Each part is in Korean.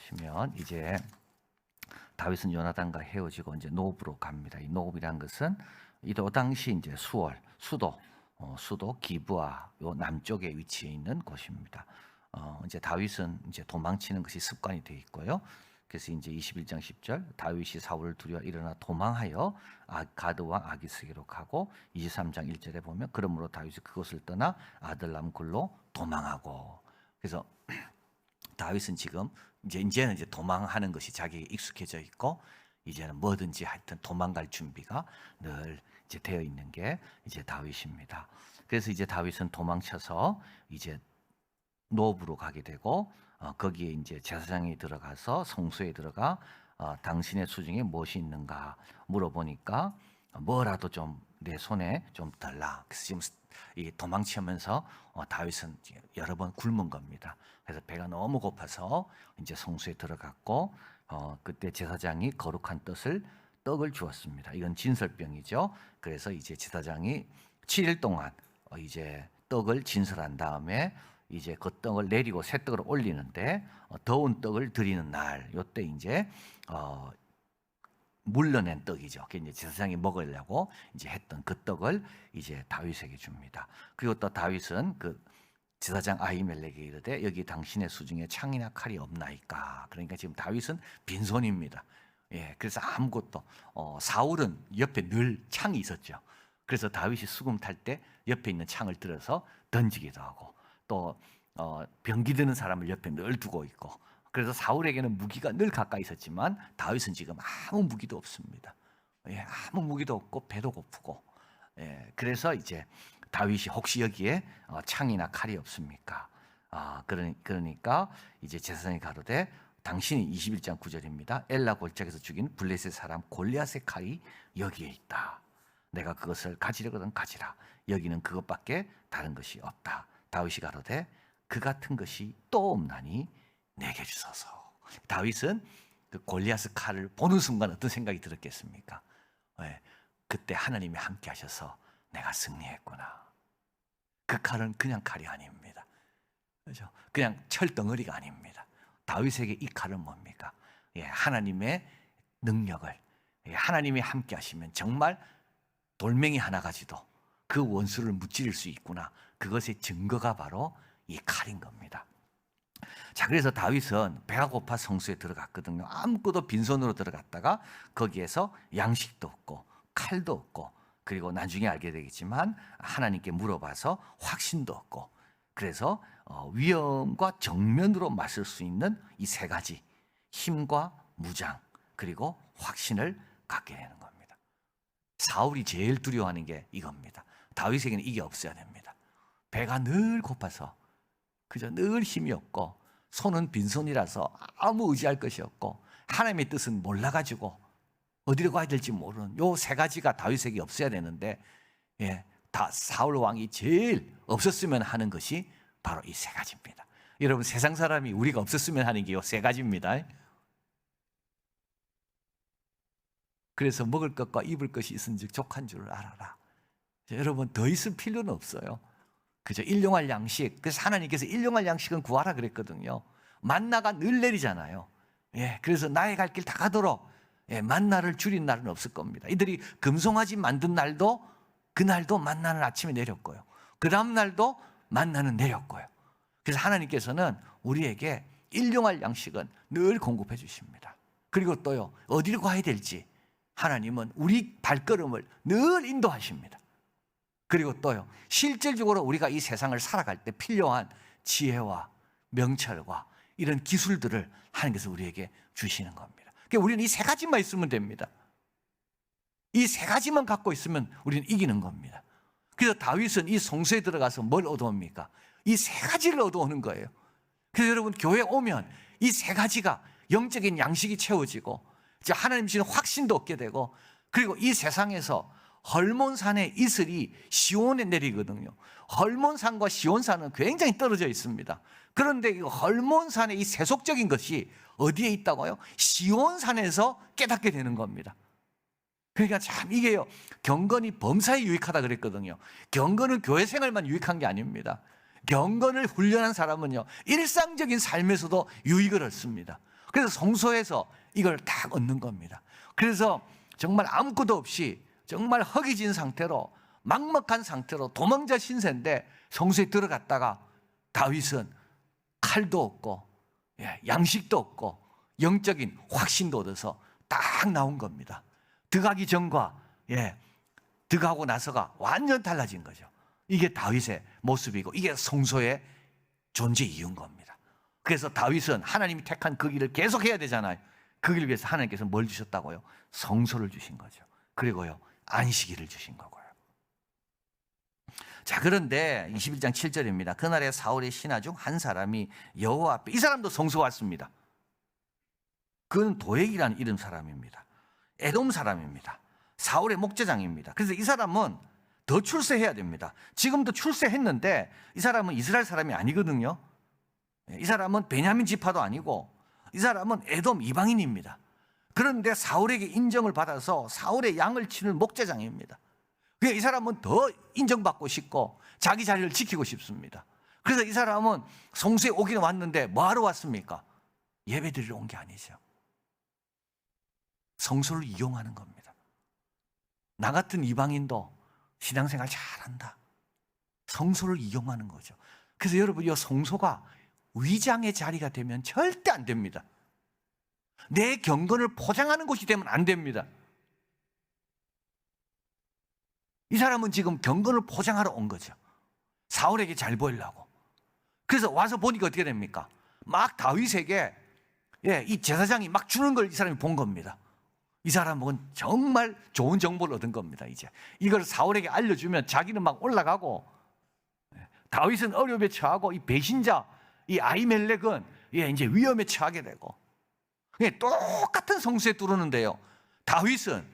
보시면 이제 다윗은 요나단과 헤어지고 이제 노브로 갑니다. 이 노브라는 것은 이도 당시 이제 수도 기브아 요 남쪽에 위치해 있는 곳입니다. 이제 다윗은 이제 도망치는 것이 습관이 되어 있고요. 그래서 이제 21장 10절 다윗이 사울을 두려워 일어나 도망하여 가드 왕 아기스에게로 가고 23장 1절에 보면 그러므로 다윗이 그곳을 떠나 아들람 굴로 도망하고. 그래서 다윗은 지금 이제는 도망하는 것이 자기에게 익숙해져 있고 이제는 뭐든지 하여튼 도망갈 준비가 늘 이제 되어 있는 게 이제 다윗입니다. 그래서 이제 다윗은 도망쳐서 이제 노브로 가게 되고 거기에 이제 제사장이 들어가서 성소에 들어가 당신의 수중에 무엇이 있는가 물어보니까 뭐라도 좀 내 손에 좀 달라. 그래서 지금 이 도망치면서 다윗은 여러 번 굶은 겁니다. 그래서 배가 너무 고파서 이제 성소에 들어갔고 그때 제사장이 거룩한 떡을 주었습니다. 이건 진설병이죠. 그래서 이제 제사장이 7일 동안 이제 떡을 진설한 다음에 이제 그 떡을 내리고 새 떡을 올리는데 더운 떡을 드리는 날 요때 이제 물러낸 떡이죠. 그 이제 제사장이 먹으려고 이제 했던 그 떡을 이제 다윗에게 줍니다. 그리고 또 다윗은 그 제사장 아히멜렉에게 이르되 여기 당신의 수중에 창이나 칼이 없나이까. 그러니까 지금 다윗은 빈손입니다. 예, 그래서 아무것도 사울은 옆에 늘 창이 있었죠. 그래서 다윗이 수금 탈 때 옆에 있는 창을 들어서 던지기도 하고 또 병기 드는 사람을 옆에 늘 두고 있고 그래서 사울에게는 무기가 늘 가까이 있었지만 다윗은 지금 아무 무기도 없습니다. 예, 아무 무기도 없고 배도 고프고 예, 그래서 이제 다윗이 혹시 여기에 창이나 칼이 없습니까? 그러니까 이제 제사장이 가로되 당신이 21장 9절입니다. 엘라 골짜기에서 죽인 블레셋 사람 골리앗의 칼이 여기에 있다. 내가 그것을 가지려거든 가지라. 여기는 그것밖에 다른 것이 없다. 다윗이 가로되 그 같은 것이 또 없나니 내게 주소서. 다윗은 그 골리앗의 칼을 보는 순간 어떤 생각이 들었겠습니까? 네, 그때 하나님이 함께 하셔서 내가 승리했구나. 그 칼은 그냥 칼이 아닙니다. 그렇죠? 그냥 철덩어리가 아닙니다. 다윗에게 이 칼은 뭡니까? 예, 하나님의 능력을 하나님이 함께 하시면 정말 돌멩이 하나 가지도 그 원수를 무찌를 수 있구나. 그것의 증거가 바로 이 칼인 겁니다. 자, 그래서 다윗은 배가 고파 성소에 들어갔거든요. 아무것도 빈손으로 들어갔다가 거기에서 양식도 없고 칼도 없고 그리고 나중에 알게 되겠지만 하나님께 물어봐서 확신도 없고 그래서 위험과 정면으로 맞설 수 있는 이 세 가지 힘과 무장 그리고 확신을 갖게 되는 겁니다. 사울이 제일 두려워하는 게 이겁니다. 다윗에게는 이게 없어야 됩니다. 배가 늘 고파서 그저 늘 힘이 없고 손은 빈손이라서 아무 의지할 것이 없고 하나님의 뜻은 몰라가지고 어디로 가야 될지 모르는 요 세 가지가 다윗에게 없어야 되는데 예, 다 사울 왕이 제일 없었으면 하는 것이 바로 이 세 가지입니다. 여러분 세상 사람이 우리가 없었으면 하는 게 요 세 가지입니다. 그래서 먹을 것과 입을 것이 있은즉 족한 줄을 알아라. 여러분 더 있을 필요는 없어요. 그죠? 일용할 양식. 그래서 하나님께서 일용할 양식은 구하라 그랬거든요. 만나가 늘 내리잖아요. 예, 그래서 나의 갈 길 다 가도록 만나를 줄인 날은 없을 겁니다. 이들이 금송아지 만든 날도 그날도 만나는 아침에 내렸고요. 그 다음 날도 만나는 내렸고요. 그래서 하나님께서는 우리에게 일용할 양식은 늘 공급해 주십니다. 그리고 또요 어디로 가야 될지 하나님은 우리 발걸음을 늘 인도하십니다. 그리고 또요 실질적으로 우리가 이 세상을 살아갈 때 필요한 지혜와 명철과 이런 기술들을 하나님께서 우리에게 주시는 겁니다. 그러니까 우리는 이 세 가지만 있으면 됩니다. 이 세 가지만 갖고 있으면 우리는 이기는 겁니다. 그래서 다윗은 이 성소에 들어가서 뭘 얻어옵니까? 이 세 가지를 얻어오는 거예요. 그래서 여러분 교회 오면 이 세 가지가 영적인 양식이 채워지고 하나님 주시는 확신도 얻게 되고 그리고 이 세상에서 헐몬산의 이슬이 시온에 내리거든요. 헐몬산과 시온산은 굉장히 떨어져 있습니다. 그런데 이 헐몬산의 이 세속적인 것이 어디에 있다고요? 시온산에서 깨닫게 되는 겁니다. 그러니까 참 이게요 경건이 범사에 유익하다 그랬거든요. 경건은 교회 생활만 유익한 게 아닙니다. 경건을 훈련한 사람은요 일상적인 삶에서도 유익을 얻습니다. 그래서 성소에서 이걸 딱 얻는 겁니다. 그래서 정말 아무것도 없이 정말 허기진 상태로 막막한 상태로 도망자 신세인데 성소에 들어갔다가 다윗은 칼도 없고 양식도 없고 영적인 확신도 얻어서 딱 나온 겁니다. 들어가기 전과 들어가고 나서가 완전 달라진 거죠. 이게 다윗의 모습이고 이게 성소의 존재 이유인 겁니다. 그래서 다윗은 하나님이 택한 그 길을 계속 해야 되잖아요. 그 길을 위해서 하나님께서 뭘 주셨다고요? 성소를 주신 거죠. 그리고요 안식일을 주신 거고요. 자, 그런데 21장 7절입니다. 그날에 사울의 신하 중 한 사람이 여호와 앞에, 이 사람도 성소 왔습니다. 그는 도액이라는 이름 사람입니다. 에돔 사람입니다. 사울의 목제장입니다. 그래서 이 사람은 더 출세해야 됩니다. 지금도 출세했는데 이 사람은 이스라엘 사람이 아니거든요. 이 사람은 베냐민 지파도 아니고 이 사람은 에돔 이방인입니다. 그런데 사울에게 인정을 받아서 사울의 양을 치는 목제장입니다. 이 사람은 더 인정받고 싶고 자기 자리를 지키고 싶습니다. 그래서 이 사람은 성소에 오기는 왔는데 뭐하러 왔습니까? 예배드리러 온 게 아니죠. 성소를 이용하는 겁니다. 나 같은 이방인도 신앙생활 잘한다. 성소를 이용하는 거죠. 그래서 여러분, 이 성소가 위장의 자리가 되면 절대 안 됩니다. 내 경건을 포장하는 곳이 되면 안 됩니다. 이 사람은 지금 경건을 포장하러 온 거죠. 사울에게 잘 보이려고. 그래서 와서 보니까 어떻게 됩니까? 막 다윗에게 이 제사장이 막 주는 걸 이 사람이 본 겁니다. 이 사람은 정말 좋은 정보를 얻은 겁니다. 이제 이걸 사울에게 알려주면 자기는 막 올라가고, 다윗은 어려움에 처하고, 이 배신자 이 아히멜렉은 이제 위험에 처하게 되고, 똑같은 성소에 뚫었는데요, 다윗은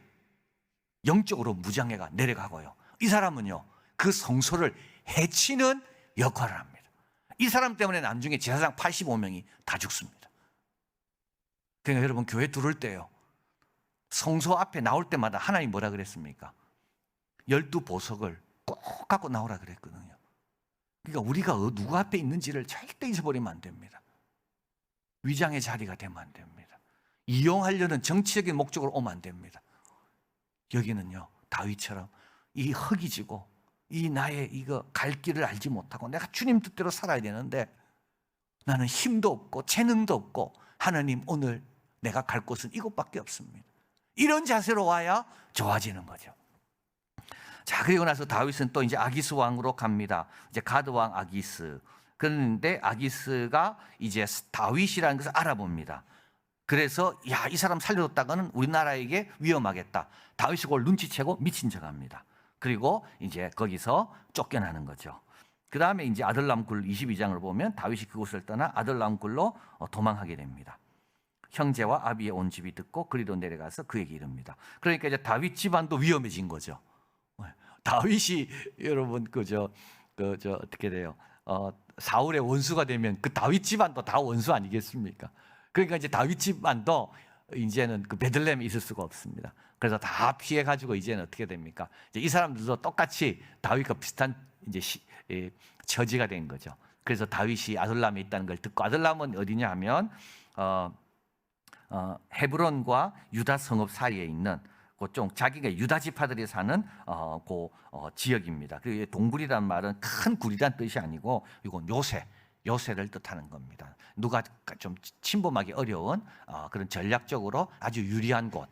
영적으로 무장해가 내려가고요, 이 사람은요 그 성소를 해치는 역할을 합니다. 이 사람 때문에 나중에 제사장 85명이 다 죽습니다. 그러니까 여러분, 교회 들어올 때요, 성소 앞에 나올 때마다 하나님 뭐라 그랬습니까? 12보석을 꼭 갖고 나오라 그랬거든요. 그러니까 우리가 누구 앞에 있는지를 절대 잊어버리면 안 됩니다. 위장의 자리가 되면 안 됩니다. 이용하려는 정치적인 목적으로 오면 안 됩니다. 여기는요, 다윗처럼 이 허기지고 이 나의 이거 갈 길을 알지 못하고 내가 주님 뜻대로 살아야 되는데 나는 힘도 없고 재능도 없고, 하나님 오늘 내가 갈 곳은 이곳밖에 없습니다. 이런 자세로 와야 좋아지는 거죠. 자, 그리고 나서 다윗은 또 이제 아기스 왕으로 갑니다. 이제 가드 왕 아기스. 그런데 아기스가 이제 다윗이라는 것을 알아봅니다. 그래서 이 사람 살려줬다가는 우리나라에게 위험하겠다. 다윗이 그걸 눈치채고 미친 척합니다. 그리고 이제 거기서 쫓겨나는 거죠. 그 다음에 이제 아들람 굴 22장을 보면 다윗이 그곳을 떠나 아들람 굴로 도망하게 됩니다. 형제와 아비의 온 집이 듣고 그리로 내려가서 그에게 이릅니다. 그러니까 이제 다윗 집안도 위험해진 거죠. 다윗이 여러분 어떻게 돼요? 사울의 원수가 되면 그 다윗 집안도 다 원수 아니겠습니까? 그러니까 이제 다윗 집안도 이제는 그 베들레헴에 있을 수가 없습니다. 그래서 다 피해 가지고 이제는 어떻게 됩니까? 이제 이 사람들도 똑같이 다윗과 비슷한 이제 처지가 된 거죠. 그래서 다윗이 아둘람에 있다는 걸 듣고, 아둘람은 어디냐 하면 헤브론과 유다 성읍 사이에 있는 좀 자기가 유다 지파들이 사는 지역입니다. 그 동굴이란 말은 큰 굴이란 뜻이 아니고 이건 요새를 뜻하는 겁니다. 누가 좀 침범하기 어려운 그런 전략적으로 아주 유리한 곳,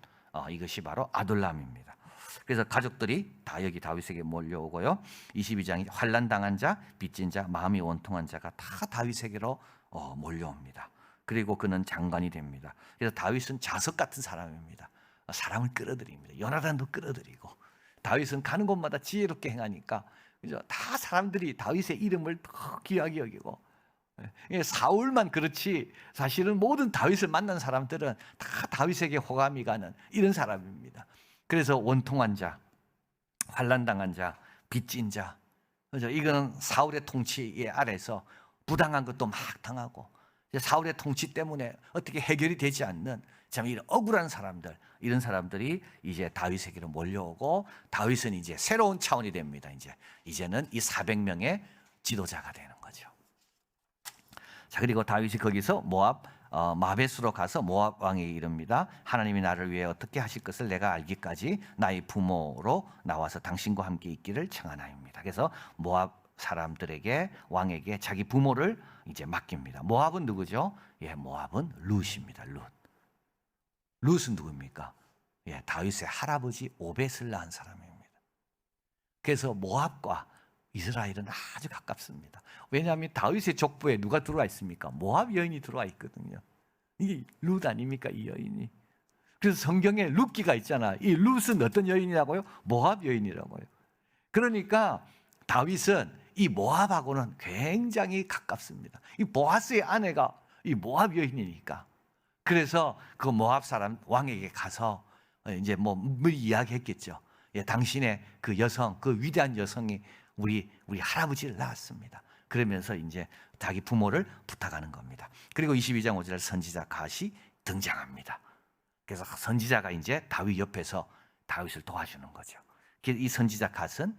이것이 바로 아둘람입니다. 그래서 가족들이 다 여기 다윗에게 몰려오고요, 22장이 환난당한 자, 빚진 자, 마음이 원통한 자가 다 다윗에게로 몰려옵니다. 그리고 그는 장관이 됩니다. 그래서 다윗은 자석 같은 사람입니다. 사람을 끌어들입니다. 요나단도 끌어들이고, 다윗은 가는 곳마다 지혜롭게 행하니까 그죠? 다 사람들이 다윗의 이름을 더 귀하게 여기고, 사울만 그렇지 사실은 모든 다윗을 만난 사람들은 다 다윗에게 호감이 가는 이런 사람입니다. 그래서 원통한 자, 환난당한 자, 빚진 자, 그죠? 이거는 사울의 통치 아래서 부당한 것도 막 당하고, 사울의 통치 때문에 어떻게 해결이 되지 않는 참 이런 억울한 사람들, 이런 사람들이 이제 다윗에게로 몰려오고, 다윗은 이제 새로운 차원이 됩니다. 이제는 이 400명의 지도자가 되는 거죠. 자, 그리고 다윗이 거기서 모압 마벳으로 가서 모압 왕에게 이릅니다. 하나님이 나를 위해 어떻게 하실 것을 내가 알기까지 나의 부모로 나와서 당신과 함께 있기를 청하나이다. 그래서 모압 사람들에게 왕에게 자기 부모를 이제 맡깁니다. 모압은 누구죠? 예, 모압은 룻입니다. 룻. 룻은 누굽니까? 예, 다윗의 할아버지 오벳을 낳은 사람입니다. 그래서 모압과 이스라엘은 아주 가깝습니다. 왜냐하면 다윗의 족보에 누가 들어와 있습니까? 모압 여인이 들어와 있거든요. 이게 룻 아닙니까? 이 여인이. 그래서 성경에 룻기가 있잖아. 이 룻은 어떤 여인이라고요? 모압 여인이라고요. 그러니까 다윗은 이 모압하고는 굉장히 가깝습니다. 이 보아스의 아내가 이 모압 여인이니까. 그래서 그 모압 사람 왕에게 가서 이제 뭐 이야기했겠죠. 예, 당신의 그 여성, 그 위대한 여성이 우리 할아버지를 낳았습니다. 그러면서 이제 자기 부모를 부탁하는 겁니다. 그리고 22장 5절 선지자 갓이 등장합니다. 그래서 선지자가 이제 다윗 옆에서 다윗을 도와주는 거죠. 이 선지자 갓은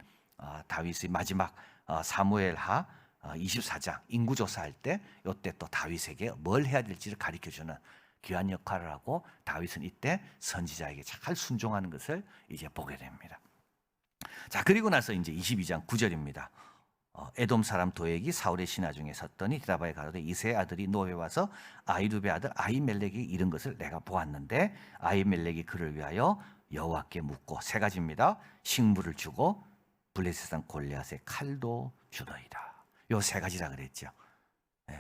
다윗의 마지막 사무엘하 24장 인구조사할 때 이때 또 다윗에게 뭘 해야 될지를 가르쳐주는 귀한 역할을 하고 다윗은 이때 선지자에게 잘 순종하는 것을 이제 보게 됩니다. 자, 그리고 나서 이제 22장 9절입니다. 에돔 사람 도액이 사울의 신하 중에 섰더니 대답하여 가로되 이새의 아들이 노에 와서 아히두베 아들 아히멜렉이 이른 것을 내가 보았는데 아히멜렉이 그를 위하여 여호와께 묻고 세 가지입니다. 식물을 주고 블레셋 사람 골리앗의 칼도 주더이다. 요 세 가지라 그랬죠.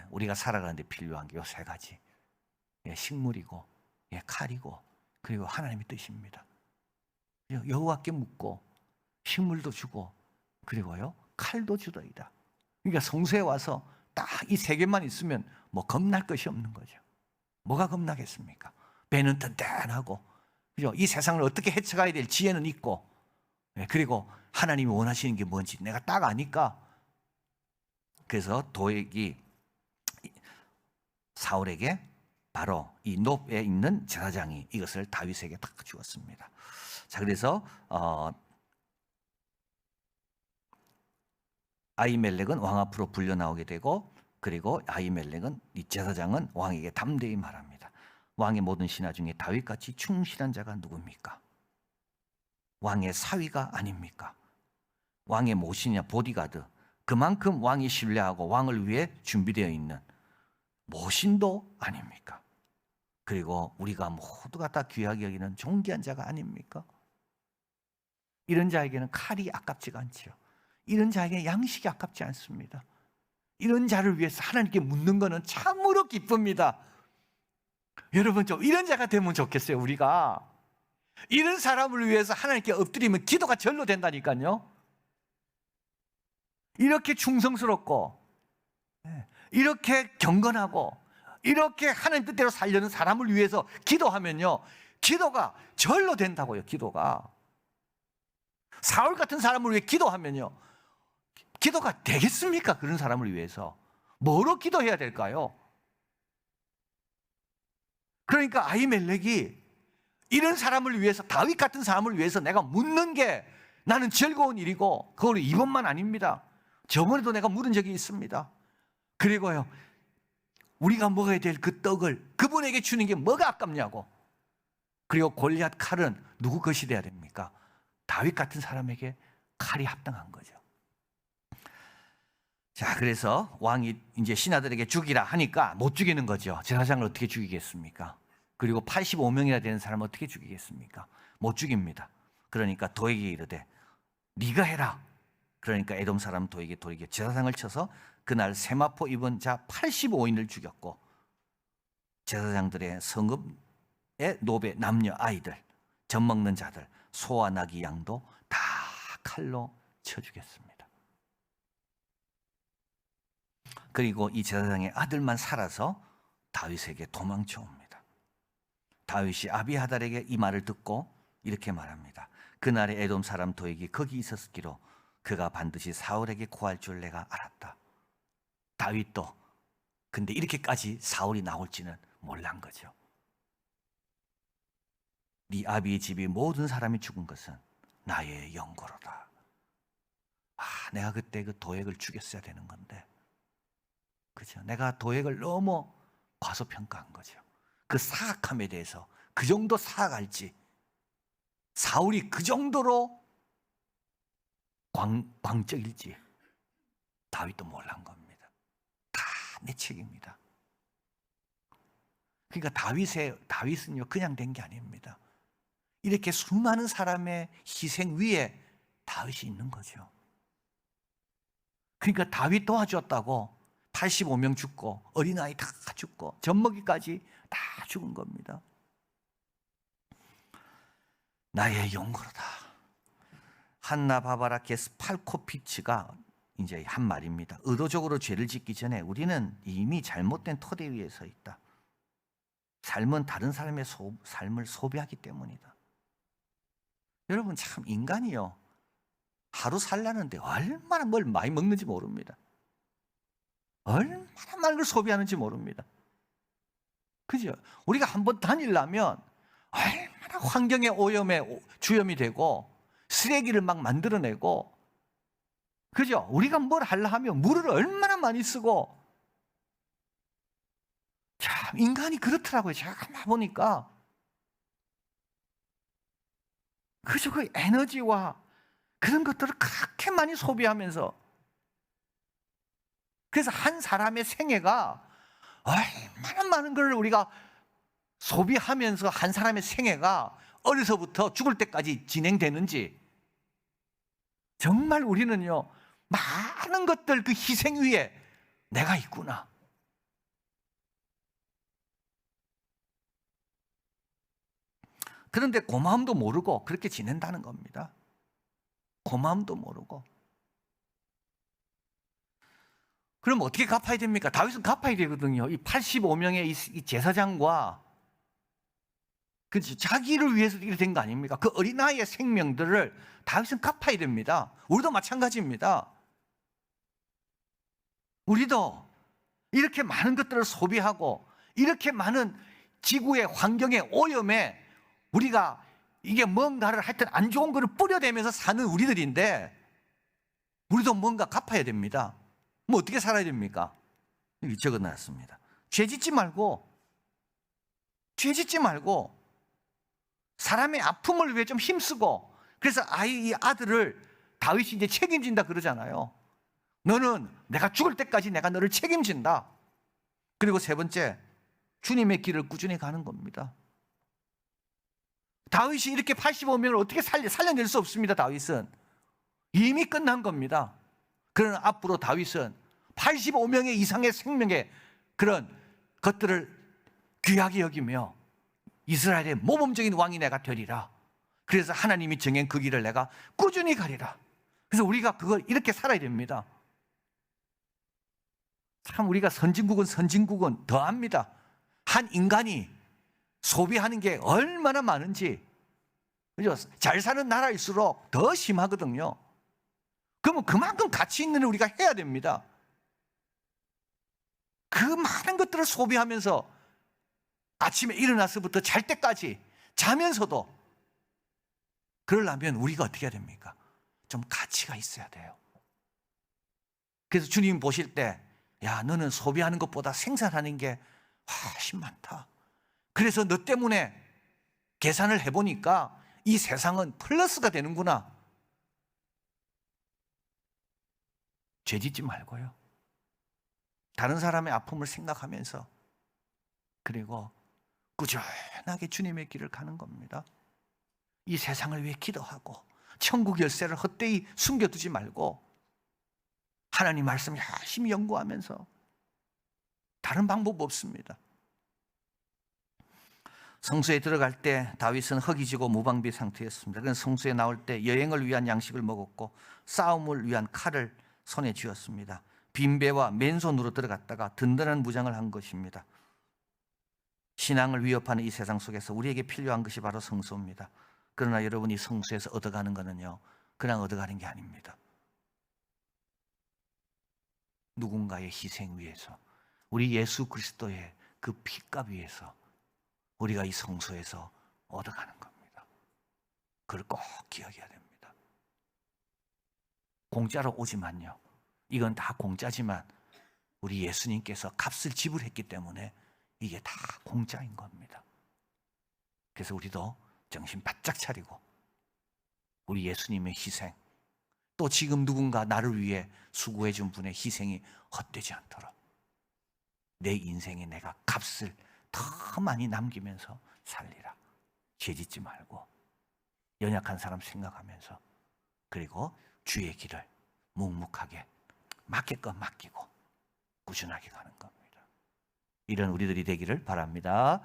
우리가 살아가는데 필요한 게 요 세 가지. 식물이고 칼이고 그리고 하나님의 뜻입니다. 여호와께 묻고 식물도 주고 그리고요 칼도 주더이다. 그러니까 성소에 와서 딱 이 세 개만 있으면 뭐 겁날 것이 없는 거죠. 뭐가 겁나겠습니까? 배는 든든하고 그죠? 이 세상을 어떻게 헤쳐가야 될 지혜는 있고 그리고 하나님이 원하시는 게 뭔지 내가 딱 아니까. 그래서 도액이 사울에게 바로 이 놉에 있는 제사장이 이것을 다윗에게 다 주었습니다. 자, 그래서 아히멜렉은 왕 앞으로 불려 나오게 되고 그리고 아히멜렉은 이 제사장은 왕에게 담대히 말합니다. 왕의 모든 신하 중에 다윗같이 충실한 자가 누굽니까? 왕의 사위가 아닙니까? 왕의 모신이냐 보디가드, 그만큼 왕이 신뢰하고 왕을 위해 준비되어 있는 모신도 아닙니까? 그리고 우리가 모두가 다 귀하게 여기는 존귀한 자가 아닙니까? 이런 자에게는 칼이 아깝지가 않죠. 이런 자에게 양식이 아깝지 않습니다. 이런 자를 위해서 하나님께 묻는 것은 참으로 기쁩니다. 여러분 좀 이런 자가 되면 좋겠어요. 우리가 이런 사람을 위해서 하나님께 엎드리면 기도가 절로 된다니까요. 이렇게 충성스럽고 이렇게 경건하고 이렇게 하나님 뜻대로 살려는 사람을 위해서 기도하면요 기도가 절로 된다고요. 기도가 사울 같은 사람을 위해 기도하면요 기도가 되겠습니까? 그런 사람을 위해서 뭐로 기도해야 될까요? 그러니까 아히멜렉이 이런 사람을 위해서 다윗 같은 사람을 위해서 내가 묻는 게 나는 즐거운 일이고 그걸 이번만 아닙니다. 저번에도 내가 물은 적이 있습니다. 그리고요 우리가 먹어야 될 그 떡을 그분에게 주는 게 뭐가 아깝냐고. 그리고 골리앗 칼은 누구 것이 돼야 됩니까? 다윗 같은 사람에게 칼이 합당한 거죠. 자, 그래서 왕이 이제 신하들에게 죽이라 하니까 못 죽이는 거죠. 제사장을 어떻게 죽이겠습니까? 그리고 85명이나 되는 사람을 어떻게 죽이겠습니까? 못 죽입니다. 그러니까 도에게 이르되 네가 해라. 그러니까 에돔 사람 도에게 제사장을 쳐서 그날 세마포 입은 자 85인을 죽였고 제사장들의 성읍의 노베 남녀 아이들 젖 먹는 자들 소와 나귀 양도 다 칼로 쳐 죽였습니다. 그리고 이 제사장의 아들만 살아서 다윗에게 도망쳐 옵니다. 다윗이 아비하달에게 이 말을 듣고 이렇게 말합니다. 그날에 에돔 사람 도액이 거기 있었기로 그가 반드시 사울에게 고할 줄 내가 알았다. 다윗도 근데 이렇게까지 사울이 나올지는 몰란 거죠. 네 아비의 집이 모든 사람이 죽은 것은 나의 영고로다. 내가 그때 그 도액을 죽였어야 되는 건데, 그죠? 내가 도액을 너무 과소평가한 거죠. 그 사악함에 대해서 그 정도 사악할지, 사울이 그 정도로 광적일지 다윗도 몰란 겁니다. 다 내 책입니다. 그러니까 다윗은요 그냥 된 게 아닙니다. 이렇게 수많은 사람의 희생 위에 다윗이 있는 거죠. 그러니까 다윗 도와줬다고 85명 죽고 어린아이 다 죽고 젖먹이까지 다 죽은 겁니다. 나의 용거로다. 한나 바바라 게스팔코비치가 이제 한 말입니다. 의도적으로 죄를 짓기 전에 우리는 이미 잘못된 토대 위에 서 있다. 삶은 다른 사람의 삶을 소비하기 때문이다. 여러분 참 인간이요 하루 살라는데 얼마나 뭘 많이 먹는지 모릅니다. 얼마나 많은 걸 소비하는지 모릅니다. 그죠? 우리가 한번 다니려면 얼마나 환경의 오염에 주염이 되고 쓰레기를 막 만들어내고, 그죠? 우리가 뭘 하려 하면 물을 얼마나 많이 쓰고, 참 인간이 그렇더라고요. 제가 가만 보니까. 그죠? 그 에너지와 그런 것들을 그렇게 많이 소비하면서, 그래서 한 사람의 생애가 얼마나 많은 걸 우리가 소비하면서 한 사람의 생애가 어려서부터 죽을 때까지 진행되는지, 정말 우리는요 많은 것들 그 희생 위에 내가 있구나. 그런데 고마움도 모르고 그렇게 지낸다는 겁니다. 고마움도 모르고. 그럼 어떻게 갚아야 됩니까? 다윗은 갚아야 되거든요. 이 85명의 이 제사장과 자기를 위해서 이렇게 된 거 아닙니까? 그 어린아이의 생명들을 다윗은 갚아야 됩니다. 우리도 마찬가지입니다. 우리도 이렇게 많은 것들을 소비하고 이렇게 많은 지구의 환경의 오염에 우리가 이게 뭔가를 하여튼 안 좋은 거를 뿌려대면서 사는 우리들인데, 우리도 뭔가 갚아야 됩니다. 뭐 어떻게 살아야 됩니까? 여기 적어놨습니다. 죄 짓지 말고 사람의 아픔을 위해 좀 힘쓰고, 그래서 이 아들을 다윗이 이제 책임진다 그러잖아요. 너는 내가 죽을 때까지 내가 너를 책임진다. 그리고 세 번째, 주님의 길을 꾸준히 가는 겁니다. 다윗이 이렇게 85명을 어떻게 살려낼 수 없습니다. 다윗은 이미 끝난 겁니다. 그러나 앞으로 다윗은 85명의 이상의 생명의 그런 것들을 귀하게 여기며 이스라엘의 모범적인 왕이 내가 되리라. 그래서 하나님이 정한 그 길을 내가 꾸준히 가리라. 그래서 우리가 그걸 이렇게 살아야 됩니다. 참 우리가 선진국은 더 압니다. 한 인간이 소비하는 게 얼마나 많은지, 그죠? 잘 사는 나라일수록 더 심하거든요. 그러면 그만큼 가치 있는 일 우리가 해야 됩니다. 그 많은 것들을 소비하면서 아침에 일어나서부터 잘 때까지 자면서도 그러려면 우리가 어떻게 해야 됩니까? 좀 가치가 있어야 돼요. 그래서 주님 보실 때, 야, 너는 소비하는 것보다 생산하는 게 훨씬 많다. 그래서 너 때문에 계산을 해보니까 이 세상은 플러스가 되는구나. 죄 짓지 말고요. 다른 사람의 아픔을 생각하면서, 그리고 꾸준하게 주님의 길을 가는 겁니다. 이 세상을 위해 기도하고 천국 열쇠를 헛되이 숨겨두지 말고 하나님 말씀 열심히 연구하면서, 다른 방법 없습니다. 성소에 들어갈 때 다윗은 허기지고 무방비 상태였습니다. 그래서 성소에 나올 때 여행을 위한 양식을 먹었고 싸움을 위한 칼을 손에 쥐었습니다. 빈배와 맨손으로 들어갔다가 든든한 무장을 한 것입니다. 신앙을 위협하는 이 세상 속에서 우리에게 필요한 것이 바로 성소입니다. 그러나 여러분이 성소에서 얻어가는 것은요, 그냥 얻어가는 게 아닙니다. 누군가의 희생 위해서, 우리 예수 그리스도의 그 피값 위해서 우리가 이 성소에서 얻어가는 겁니다. 그걸 꼭 기억해야 됩니다. 공짜로 오지만요, 이건 다 공짜지만 우리 예수님께서 값을 지불했기 때문에 이게 다 공짜인 겁니다. 그래서 우리도 정신 바짝 차리고 우리 예수님의 희생, 또 지금 누군가 나를 위해 수고해 준 분의 희생이 헛되지 않도록 내 인생에 내가 값을 더 많이 남기면서 살리라. 죄짓지 말고 연약한 사람 생각하면서, 그리고 주의 길을 묵묵하게 맡길 것 맡기고 꾸준하게 가는 겁니다. 이런 우리들이 되기를 바랍니다.